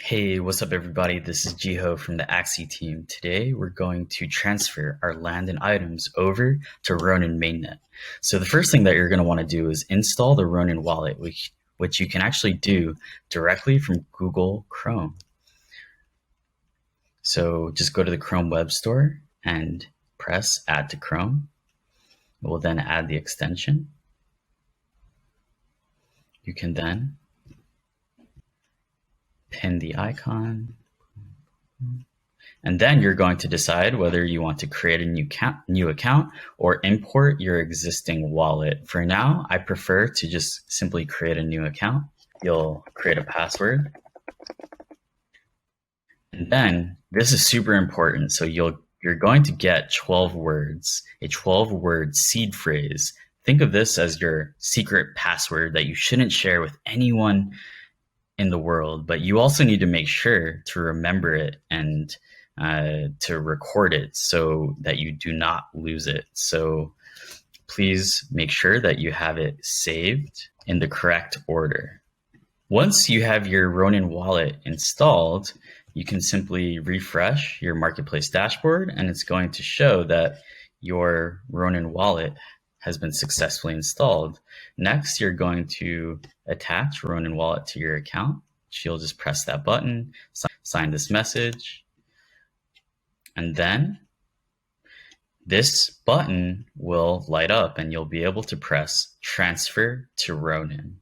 Hey, what's up everybody? This is Jiho from the Axie team. Today we're going to transfer our land and items over to Ronin Mainnet. So the first thing that you're going to want to do is install the Ronin wallet, which you can actually do directly from Google Chrome. So just go to the Chrome Web Store and press Add to Chrome. It will then add the extension. You can then pin the icon. And then you're going to decide whether you want to create a new account or import your existing wallet. For now, I prefer to just simply create a new account. You'll create a password. And then this is super important. So you're going to get 12 words, a 12-word seed phrase. Think of this as your secret password that you shouldn't share with anyone in the world, but you also need to make sure to remember it and to record it so that you do not lose it. So please make sure that you have it saved in the correct order. Once you have your Ronin wallet installed, you can simply refresh your marketplace dashboard and it's going to show that your Ronin wallet has been successfully installed. Next, you're going to attach Ronin wallet to your account. You'll just press that button, sign this message, and then this button will light up and you'll be able to press transfer to Ronin.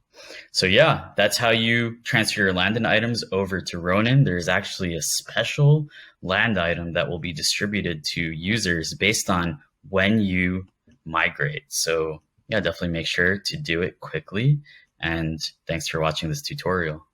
So yeah, that's how you transfer your land and items over to Ronin. There's actually a special land item that will be distributed to users based on when you migrate. So yeah, definitely make sure to do it quickly. And thanks for watching this tutorial.